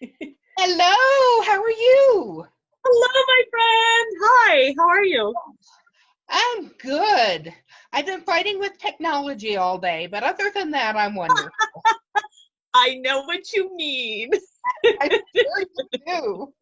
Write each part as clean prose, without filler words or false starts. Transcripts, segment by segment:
Hello, how are you? Hello, my friend. Hi, how are you? I'm good. I've been fighting with technology all day, but other than that, I'm wonderful. I know what you mean. I'm sure you do.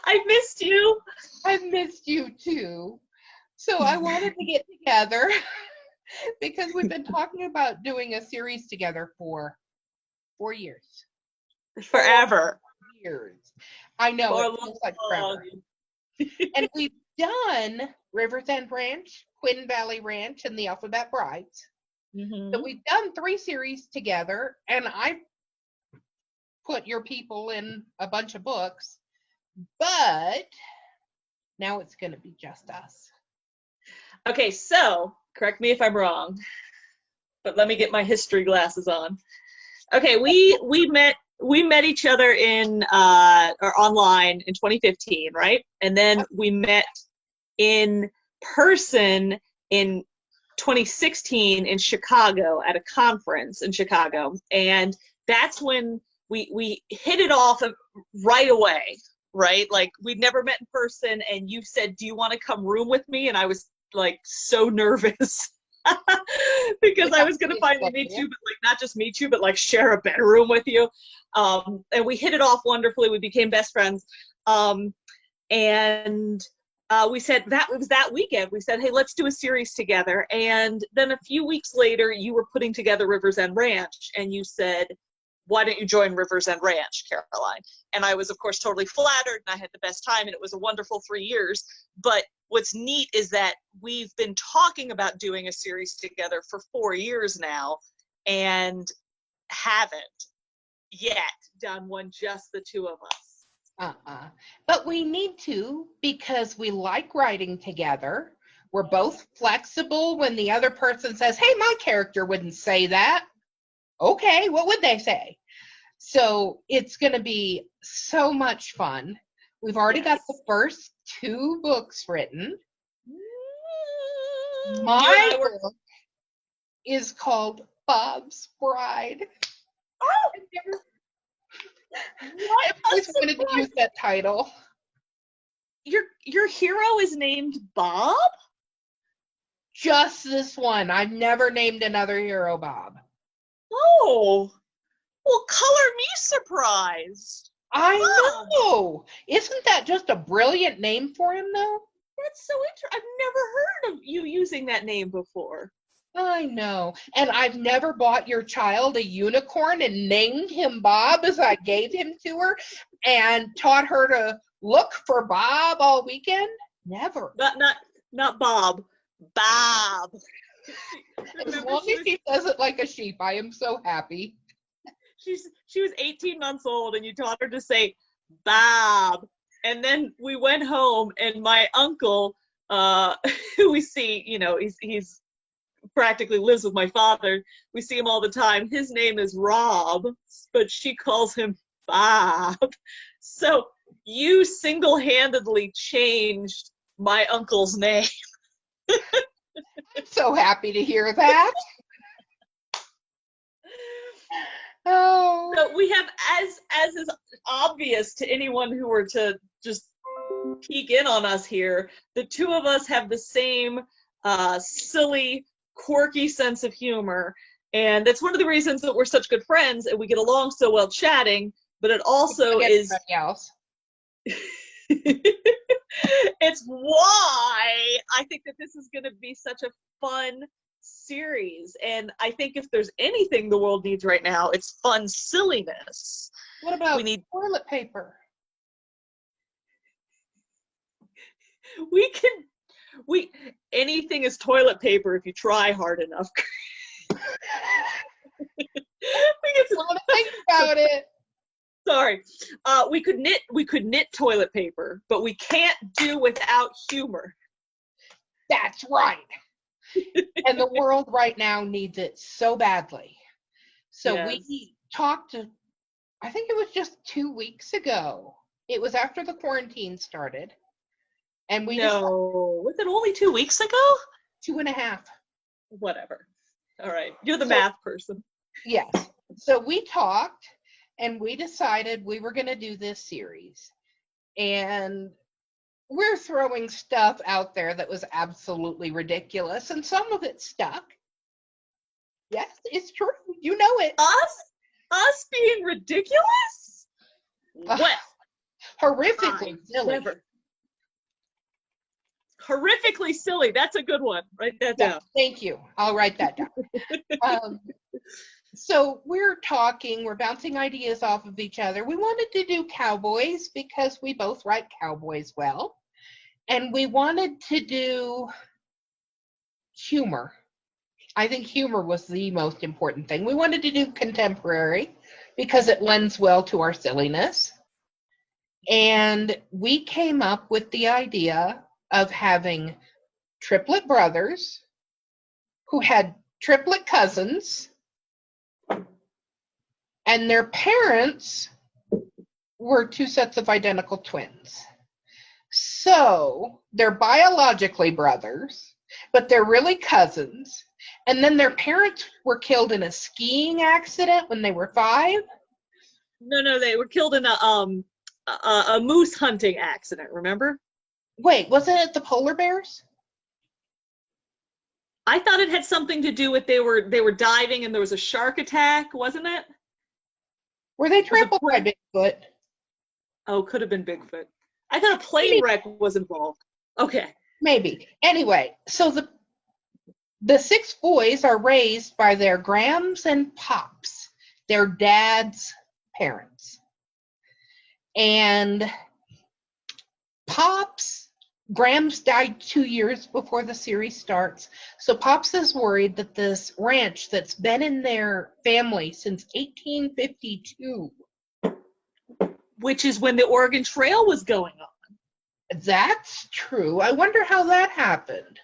I missed you. I've missed you too. So I wanted to get together because we've been talking about doing a series together for 4 years. Four Forever. years. I know, For it feels like long. forever. And we've done Rivers End Ranch, Quinn Valley Ranch, and the Alphabet Brides. So Hmm. we've done 3 series together, and I put your people in a bunch of books, but now it's going to be just us. Okay, so correct me if I'm wrong, but let me get my history glasses on. Okay, we met each other in or online in 2015, right? And then we met in person in 2016 in Chicago at a conference in Chicago, and that's when we hit it off right away, right? Like we'd never met in person, and you said, "Do you want to come room with me?" And I was like so nervous because I was gonna finally meet you, but like not just meet you, but like share a bedroom with you. And we hit it off wonderfully. We became best friends. And we said that it was that weekend. We said, hey, let's do a series together. And then a few weeks later, you were putting together Rivers End Ranch, and you said, why don't you join Rivers End Ranch, Caroline? And I was, of course, totally flattered, and I had the best time, and it was a wonderful 3 years. But what's neat is that we've been talking about doing a series together for 4 years now, and haven't yet done one just the two of us. But we need to because we like writing together. We're both flexible when the other person says, hey, my character wouldn't say that. Okay, what would they say? So it's going to be so much fun. We've already got the first 2 books written. My book is called Bob's Bride. Oh! I always wanted to use that title. Your hero is named Bob? Just this one. I've never named another hero Bob. Oh, well, color me surprised. I know. Isn't that just a brilliant name for him, though? That's so interesting. I've never heard of you using that name before. I know. And I've never bought your child a unicorn and named him Bob as I gave him to her and taught her to look for Bob all weekend. Never. Not Bob. Bob. As long as she says it like a sheep, I am so happy. She was 18 months old, and you taught her to say Bob. And then we went home, and my uncle, who we see, you know, he's practically lives with my father. We see him all the time. His name is Rob, but she calls him Bob. So you single-handedly changed my uncle's name. I'm so happy to hear that. Oh. So we have, as is obvious to anyone who were to just peek in on us here, the two of us have the same silly, quirky sense of humor, and that's one of the reasons that we're such good friends and we get along so well chatting. But it also is else. It's why I think that this is going to be such a fun series, and I think if there's anything the world needs right now, it's fun silliness. What about toilet paper? Anything is toilet paper if you try hard enough. I want to think about it. Sorry. We could knit toilet paper, but we can't do without humor. That's right. And the world right now needs it so badly. So yes. We talked to, I think it was just 2 weeks ago. It was after the quarantine started. And was it only 2 weeks ago? 2.5. Whatever. All right. You're the math person. Yes. So we talked, and we decided we were going to do this series. And we're throwing stuff out there that was absolutely ridiculous, and some of it stuck. Yes, it's true. You know it. Us being ridiculous? Well, horrifically silly. Never. Horrifically silly. That's a good one. Write that down. Thank you. I'll write that down. So we're bouncing ideas off of each other. We wanted to do cowboys because we both write cowboys well. And we wanted to do humor. I think humor was the most important thing. We wanted to do contemporary because it lends well to our silliness. And we came up with the idea of having triplet brothers who had triplet cousins, and their parents were two sets of identical twins. So they're biologically brothers, but they're really cousins. And then their parents were killed in a skiing accident when they were 5. No, they were killed in a moose hunting accident, remember? Wait, wasn't it the polar bears? I thought it had something to do with they were diving and there was a shark attack, wasn't it? Were they trampled by Bigfoot? Oh, could have been Bigfoot. I thought a plane wreck was involved. Okay. Maybe. Anyway, so the 6 boys are raised by their grams and pops, their dad's parents. And Grams died 2 years before the series starts. So Pops is worried that this ranch that's been in their family since 1852. Which is when the Oregon Trail was going on. That's true. I wonder how that happened.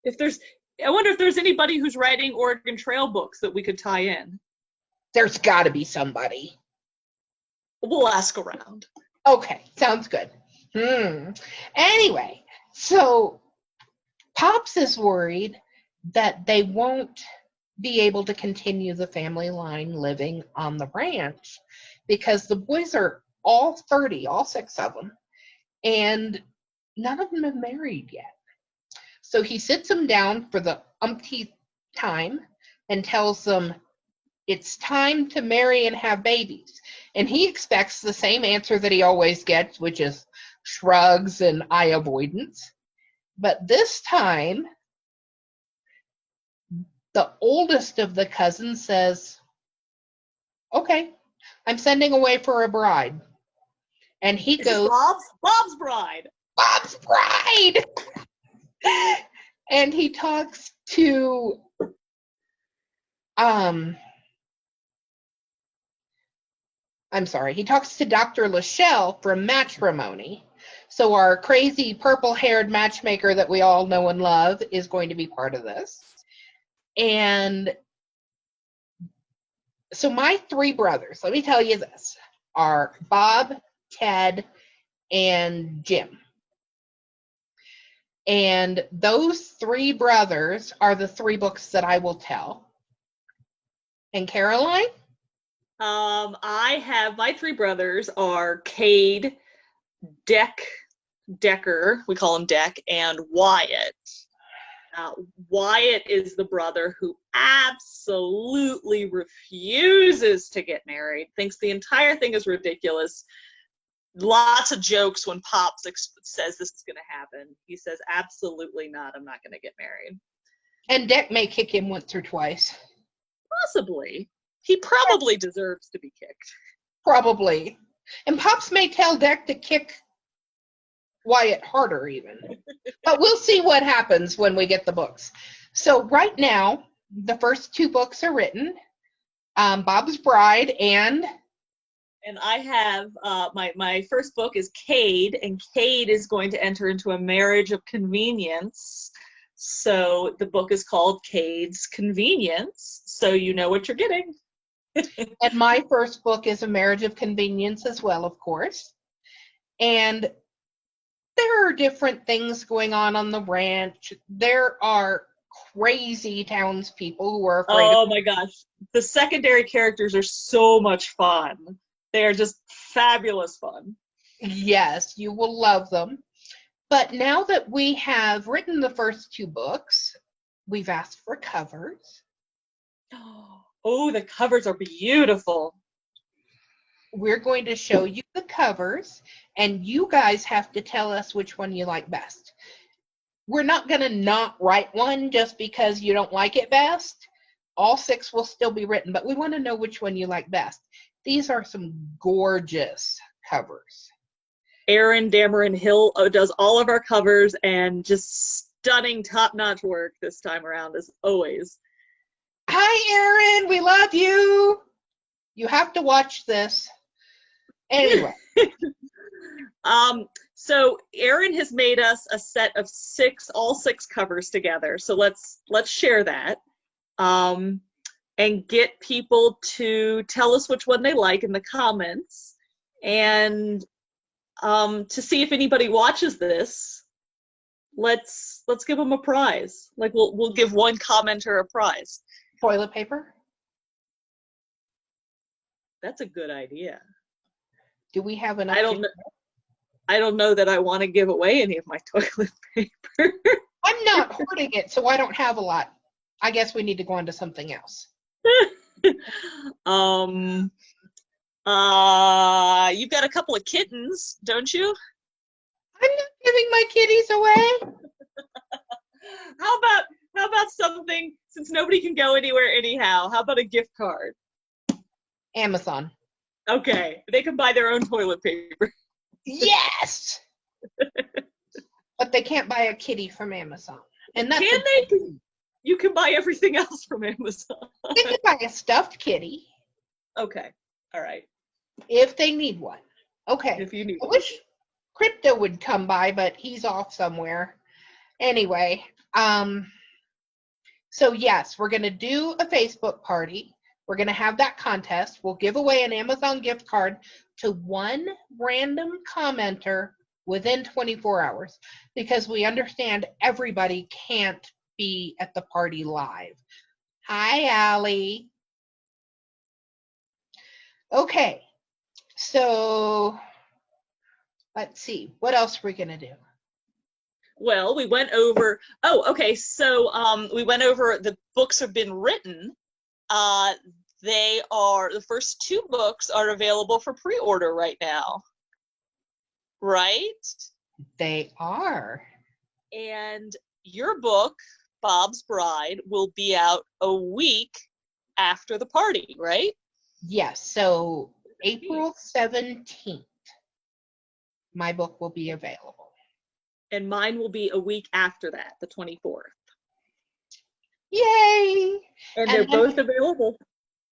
I wonder if there's anybody who's writing Oregon Trail books that we could tie in. There's got to be somebody. We'll ask around. Okay, sounds good. Anyway, so Pops is worried that they won't be able to continue the family line living on the ranch because the boys are all 30, all 6 of them, and none of them have married yet. So he sits them down for the umpteenth time and tells them it's time to marry and have babies. And he expects the same answer that he always gets, which is shrugs and eye avoidance. But this time, the oldest of the cousins says, okay, I'm sending away for a bride. And he goes, Bob's bride. Bob's bride! And he talks to he talks to Dr. Lachelle from Matrimony. So our crazy purple-haired matchmaker that we all know and love is going to be part of this. And so my 3 brothers, let me tell you this, are Bob, Ted, and Jim. And those 3 brothers are the 3 books that I will tell. And Caroline? I have my 3 brothers are Cade, Decker, we call him Deck, and Wyatt. Wyatt is the brother who absolutely refuses to get married, thinks the entire thing is ridiculous. Lots of jokes when Pops says this is going to happen. He says, absolutely not, I'm not going to get married. And Deck may kick him once or twice. Possibly. He probably deserves to be kicked. Probably. And Pops may tell Deck to kick Wyatt harder even. But we'll see what happens when we get the books. So right now, the first 2 books are written. Bob's Bride and I have my first book is Cade, and Cade is going to enter into a marriage of convenience. So the book is called Cade's Convenience. So you know what you're getting. And my first book is A Marriage of Convenience as well, of course. And there are different things going on the ranch. There are crazy townspeople who are afraid Oh my gosh. The secondary characters are so much fun. They are just fabulous fun. Yes, you will love them. But now that we have written the first 2 books, we've asked for covers. Oh, the covers are beautiful. We're going to show you the covers, and you guys have to tell us which one you like best. We're not going to not write one just because you don't like it best. All 6 will still be written, but we want to know which one you like best. These are some gorgeous covers. Erin Dameron Hill does all of our covers, and just stunning, top-notch work this time around, as always. Hi, Erin. We love you. You have to watch this. Anyway. So Erin has made us a set of all 6 covers together. So let's share that. And get people to tell us which one they like in the comments. And to see if anybody watches this, let's give them a prize. Like we'll give one commenter a prize. Toilet paper? That's a good idea. Do we have enough? I don't know that I want to give away any of my toilet paper. I'm not hoarding it, so I don't have a lot. I guess we need to go on to something else. You've got a couple of kittens, don't you? I'm not giving my kitties away. How about something, since nobody can go anywhere anyhow, how about a gift card? Amazon. Okay, they can buy their own toilet paper. Yes! But they can't buy a kitty from Amazon. And that's Can they? You can buy everything else from Amazon. They can buy a stuffed kitty. Okay, all right. If they need one. Okay. If you need I one. wish Crypto would come by, but he's off somewhere. Anyway, so yes, we're going to do a Facebook party. We're going to have that contest. We'll give away an Amazon gift card to one random commenter within 24 hours because we understand everybody can't be at the party live. Hi, Allie. Okay, so let's see. What else are we going to do? Well, we went over, so we went over the books have been written. The first 2 books are available for pre-order right now, right? They are. And your book, Bob's Bride, will be out a week after the party, right? Yes, so April 17th, my book will be available. And mine will be a week after that, the 24th. Yay! And they're both available.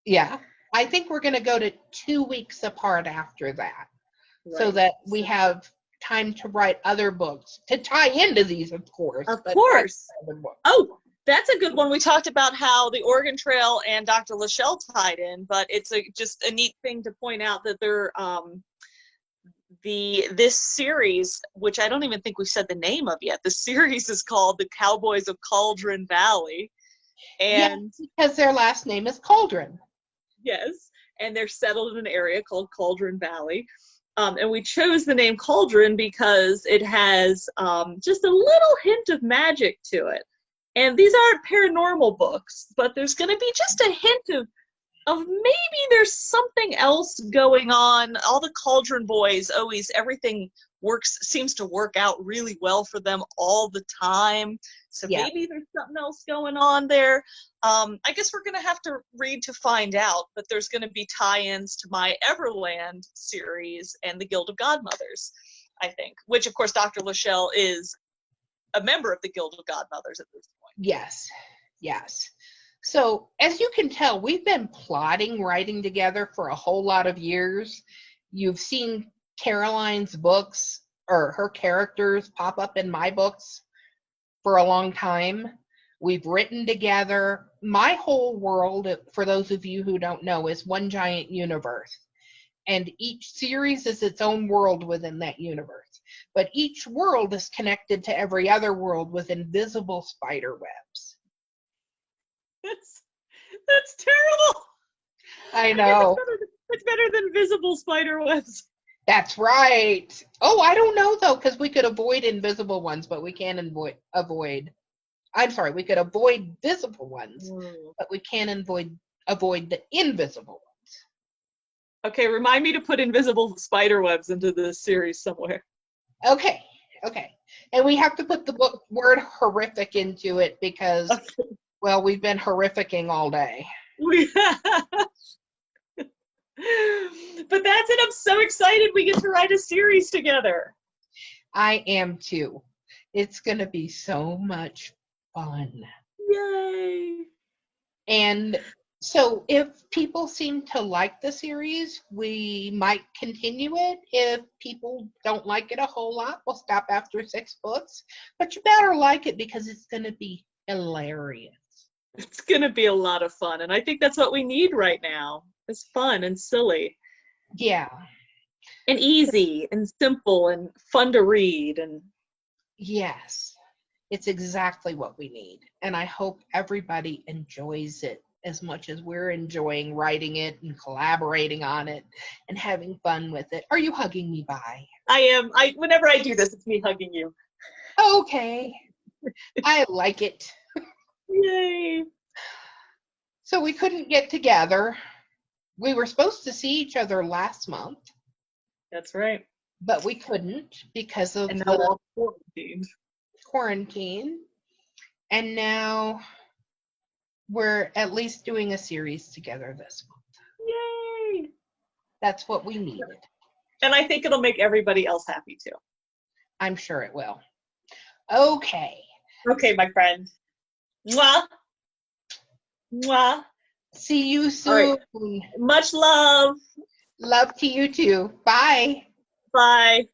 Yeah, I think we're going to go to 2 weeks apart after that, Right. so that we have time to write other books to tie into these, of course. Of course. Oh, that's a good one. We talked about how the Oregon Trail and Dr. Lachelle tied in, but it's just a neat thing to point out that they're this series, which I don't even think we've said the name of yet. The series is called The Cowboys of Cauldron Valley. And yes, because their last name is Cauldron. Yes, and they're settled in an area called Cauldron Valley. And we chose the name Cauldron because it has just a little hint of magic to it. And these aren't paranormal books, but there's going to be just a hint of maybe there's something else going on. All the Cauldron boys, always everything seems to work out really well for them all the time. So yeah. Maybe there's something else going on there. I guess we're going to have to read to find out, but there's going to be tie-ins to my Everland series and the Guild of Godmothers, I think, which of course Dr. Lachelle is a member of the Guild of Godmothers at this point. Yes, yes. So as you can tell, we've been plotting writing together for a whole lot of years. You've seen Caroline's books or her characters pop up in my books for a long time. We've written together. My whole world, for those of you who don't know, is one giant universe. And each series is its own world within that universe. But each world is connected to every other world with invisible spider webs. That's terrible. I know. It's better than visible spider webs. That's right. Oh, I don't know though, because we could avoid invisible ones, but we can't avoid. I'm sorry, we could avoid visible ones, but we can't avoid the invisible ones. Okay, remind me to put invisible spider webs into the series somewhere. Okay. And we have to put the word horrific into it because, well, we've been horrificing all day. But that's it. I'm so excited we get to write a series together. I am too. It's going to be so much fun. Yay. And so if people seem to like the series, we might continue it. If people don't like it a whole lot, we'll stop after 6 books. But you better like it because it's going to be hilarious. It's going to be a lot of fun. And I think that's what we need right now. It's fun and silly. Yeah. And easy and simple and fun to read. And yes, it's exactly what we need. And I hope everybody enjoys it as much as we're enjoying writing it and collaborating on it and having fun with it. Are you hugging me, bye? I am. Whenever I do this, it's me hugging you. Okay. I like it. Yay. So we couldn't get together. We were supposed to see each other last month. That's right. But we couldn't because of the quarantine. And now we're at least doing a series together this month. Yay! That's what we needed. And I think it'll make everybody else happy too. I'm sure it will. Okay. Okay, my friend. Mwah. Mwah. See you soon. Right. Much love. Love to you too. Bye. Bye.